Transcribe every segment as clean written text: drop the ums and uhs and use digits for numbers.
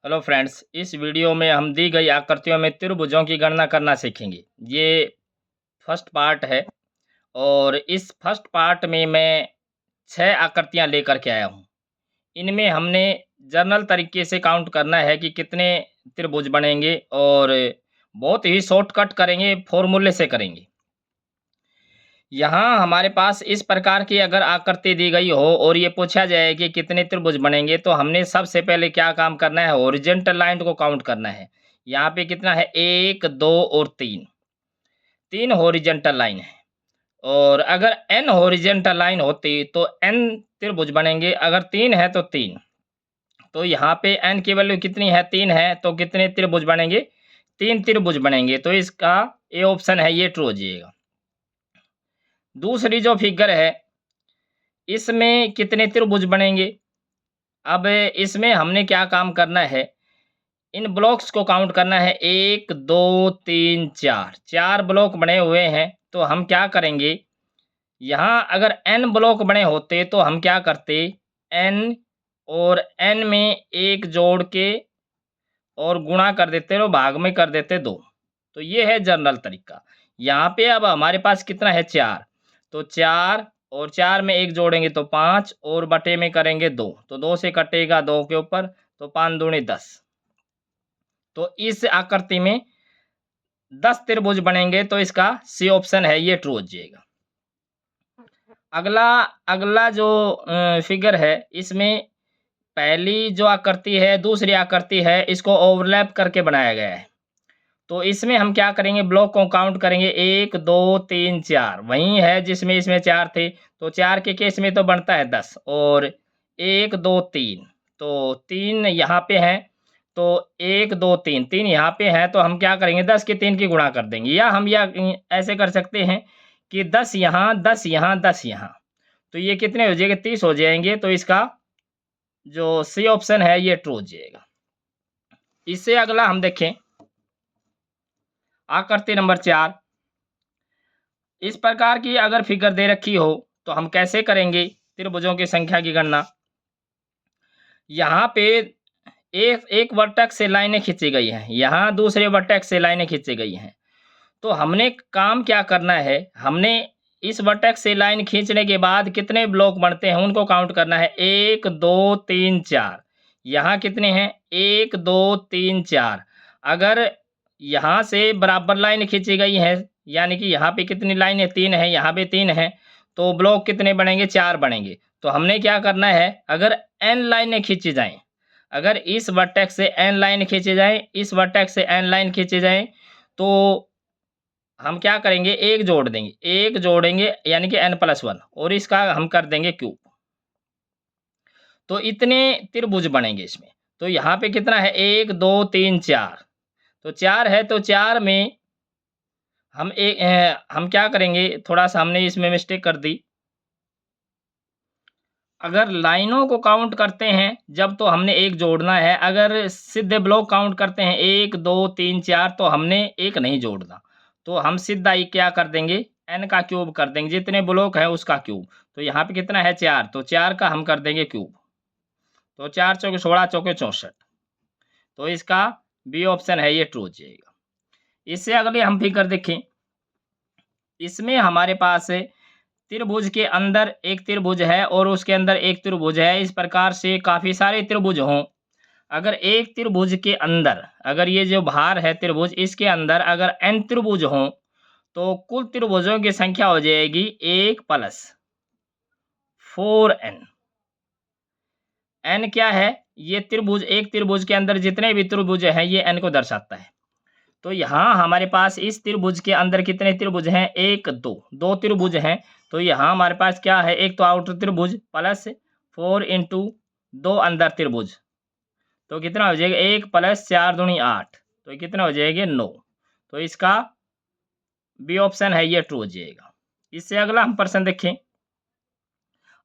Hello friends, इस video में हम दी गई आकृतियों में त्रिभुजों की गणना करना सीखेंगे। ये फर्स्ट पार्ट है और इस फर्स्ट पार्ट में मैं 6 आकृतियां लेकर के आया हूँ। इनमें हमने जर्नल तरीके से काउंट करना है कि कितने त्रिभुज बनेंगे और बहुत ही शॉर्टकट करेंगे, फॉर्मूले से करेंगे। यहाँ हमारे पास इस प्रकार की अगर आकृति दी गई हो और ये पूछा जाए कि कितने त्रिभुज बनेंगे, तो हमने सबसे पहले क्या काम करना है, हॉरिजॉन्टल लाइन को काउंट करना है। यहाँ पे कितना है, 1 2 और 3 हॉरिजॉन्टल लाइन है। और अगर n हॉरिजॉन्टल लाइन होती तो n त्रिभुज बनेंगे। अगर 3 है तो 3। तो यहाँ पे n की वैल्यू कितनी है, 3 है, तो कितने त्रिभुज बनेंगे, 3 त्रिभुज बनेंगे। तो इसका ए ऑप्शन है, ये ट्रू हो जाएगा। दूसरी जो फिगर है, इसमें कितने त्रिभुज बनेंगे। अब इसमें हमने क्या काम करना है, इन ब्लॉक्स को काउंट करना है। 1 2 3 4 4 ब्लॉक बने हुए हैं। तो हम क्या करेंगे, यहाँ अगर n ब्लॉक बने होते तो हम क्या करते, n और n में 1 जोड़ के और गुणा कर देते और भाग में कर देते 2। तो ये है जनरल तरीका। यहाँ पे अब हमारे पास कितना है, 4। तो 4 और 4 में 1 जोड़ेंगे तो 5 और बटे में करेंगे 2। तो 2 से कटेगा 2 के ऊपर, तो 5 दूनी 10। तो इस आकृति में 10 त्रिभुज बनेंगे। तो इसका सी ऑप्शन है, ये ट्रू हो जाएगा। अगला अगला जो फिगर है, इसमें पहली जो आकृति है, दूसरी आकृति है, इसको ओवरलैप करके बनाया गया है। तो इसमें हम क्या करेंगे, ब्लॉक को काउंट करेंगे। 1 2 3 4 वही है जिसमें इसमें 4 थे। तो 4 के केस में तो बनता है 10 और 1 2 3, तो 3 यहाँ पे हैं। तो 1 2 3 3 यहाँ पे हैं। तो हम क्या करेंगे, 10 के 3 की गुणा कर देंगे, या हम ऐसे कर सकते हैं कि 10 यहाँ 10 यहाँ 10 यहाँ। तो ये कितने हो जाएंगे, 30 हो जाएंगे। तो इसका जो सी ऑप्शन है, ये ट्रू हो जाएगा। इससे अगला हम देखें, आकृति नंबर 4। इस प्रकार की अगर फिगर दे रखी हो तो हम कैसे करेंगे त्रिभुजों की संख्या की गणना। यहाँ पे एक एक वर्टेक्स से लाइनें खींची गई हैं, यहाँ दूसरे वर्टेक्स से लाइनें खींची गई हैं। तो हमने काम क्या करना है, हमने इस वर्टेक्स से लाइन खींचने के बाद कितने ब्लॉक बनते हैं उनको काउंट करना है। 1 2 3 4, यहाँ कितने हैं, 1 2 3 4। अगर यहाँ से बराबर लाइन खींची गई है, यानी कि यहाँ पे कितनी लाइनें, 3 है, यहाँ पे 3 है, तो ब्लॉक कितने बनेंगे, 4 बनेंगे। तो हमने क्या करना है, अगर n लाइनें खींची जाएं, अगर इस वर्टेक्स से n लाइन खींची जाए, इस वर्टेक्स से n लाइन खींची जाए, तो हम क्या करेंगे, एक जोड़ देंगे, एक जोड़ेंगे यानी कि n+1, और इसका हम कर देंगे क्यूब। तो इतने त्रिभुज बनेंगे इसमें। तो यहाँ पे कितना है, 1 2 3 4। तो 4 है, तो 4 में हम क्या करेंगे, थोड़ा सा हमने इसमें मिस्टेक कर दी। अगर लाइनों को काउंट करते हैं जब, तो हमने एक जोड़ना है। अगर सीधे ब्लॉक काउंट करते हैं 1 2 3 4, तो हमने एक नहीं जोड़ना। तो हम सीधा ही क्या कर देंगे, n का क्यूब कर देंगे, जितने ब्लॉक है उसका क्यूब। तो यहाँ पे कितना है, 4, तो 4 का हम कर देंगे क्यूब। तो 4 चौके 16 चौके 64। तो इसका बी ऑप्शन है, ये ट्रू हो जाएगा। इससे अगले हम फिगर देखें, इसमें हमारे पास त्रिभुज के अंदर एक त्रिभुज है और उसके अंदर एक त्रिभुज है। इस प्रकार से काफ़ी सारे त्रिभुज हों। अगर एक त्रिभुज के अंदर, अगर ये जो भार है त्रिभुज, इसके अंदर अगर n त्रिभुज हों, तो कुल त्रिभुजों की संख्या हो जाएगी 1 + 4n। n क्या है, ये त्रिभुज, एक त्रिभुज के अंदर जितने भी त्रिभुज हैं, ये n को दर्शाता है। तो यहाँ हमारे पास इस त्रिभुज के अंदर कितने त्रिभुज हैं, 1 2 2 त्रिभुज हैं। तो यहाँ हमारे पास क्या है, एक तो आउटर त्रिभुज प्लस 4 × 2 अंदर त्रिभुज। तो कितना हो जाएगा, 1 + 4 दूनी 8। तो कितना हो जाएगा, 9। तो इसका बी ऑप्शन है, ये ट्रू हो जाएगा। इससे अगला हम प्रश्न देखें,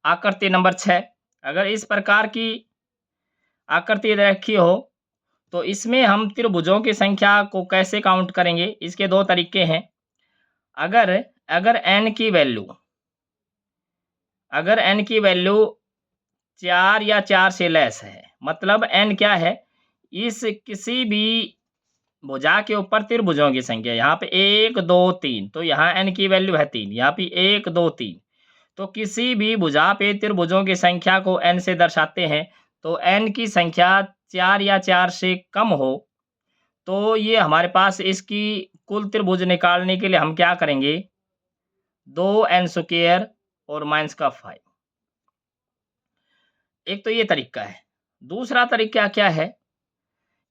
आकृति नंबर 6। अगर इस प्रकार की आकृति रखी हो तो इसमें हम त्रिभुजों की संख्या को कैसे काउंट करेंगे। इसके 2 तरीके हैं। अगर अगर n की वैल्यू, अगर n की वैल्यू 4 या 4 से लेस है, मतलब n क्या है, इस किसी भी भुजा के ऊपर त्रिभुजों की संख्या, यहाँ पे 1 2 3, तो यहाँ n की वैल्यू है 3, यहाँ पे 1 2 3, तो किसी भी भुजा पे त्रिभुजों की संख्या को n से दर्शाते हैं, तो n की संख्या 4 या 4 से कम हो, तो ये हमारे पास इसकी कुल त्रिभुज निकालने के लिए हम क्या करेंगे, 2n² और माइनस का 5। एक तो ये तरीका है। दूसरा तरीका क्या है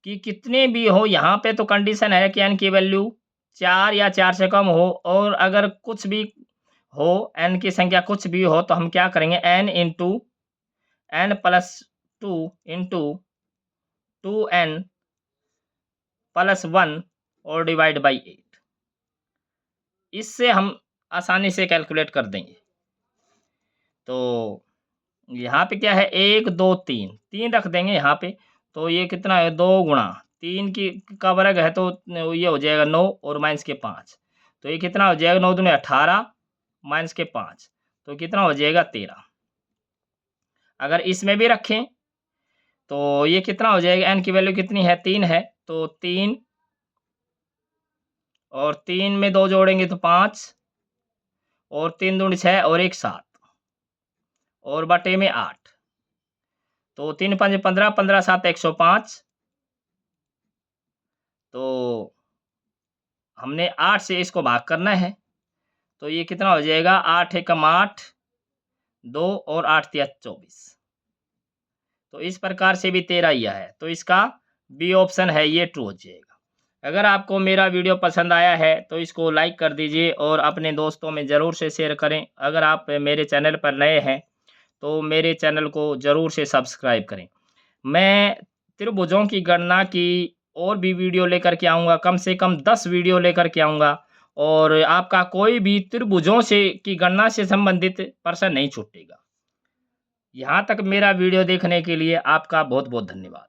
कि कितने भी हो, यहाँ पे तो कंडीशन है कि n की वैल्यू 4 या 4 से कम हो, और अगर कुछ भी हो, n की संख्या कुछ भी हो, तो हम क्या करेंगे, n into n plus 2 into 2n plus 1 और डिवाइड बाई 8। इससे हम आसानी से कैलकुलेट कर देंगे। तो यहाँ पे क्या है, 1 2 3, 3 रख देंगे यहाँ पे, तो ये कितना है, 2 गुणा 3 की का वर्ग है, तो ये हो जाएगा 9 और माइनस के 5, तो ये कितना हो जाएगा, 9 दूनी 18 माइनस के 5, तो कितना हो जाएगा 13। अगर इसमें भी रखें तो ये कितना हो जाएगा, n की वैल्यू कितनी है, 3 है, तो 3 और 3 में 2 जोड़ेंगे तो 5 और 3 दूनी 6 और 1 7 और बटे में 8, तो 3 5 15, 15 7 105, तो हमने 8 से इसको भाग करना है, तो ये कितना हो जाएगा, 8 एकम 8, 2 और 8 तिया 24, तो इस प्रकार से भी 13 ही है, तो इसका बी ऑप्शन है ये ट्रू हो जाएगा। अगर आपको मेरा वीडियो पसंद आया है तो इसको लाइक कर दीजिए और अपने दोस्तों में ज़रूर से शेयर करें। अगर आप मेरे चैनल पर नए हैं तो मेरे चैनल को ज़रूर से सब्सक्राइब करें। मैं त्रिभुजों की गणना की और भी वीडियो लेकर के आऊँगा, कम से कम 10 वीडियो लेकर के आऊँगा, और आपका कोई भी त्रिभुजों से की गणना से संबंधित प्रश्न नहीं छूटेगा। यहाँ तक मेरा वीडियो देखने के लिए आपका बहुत बहुत धन्यवाद।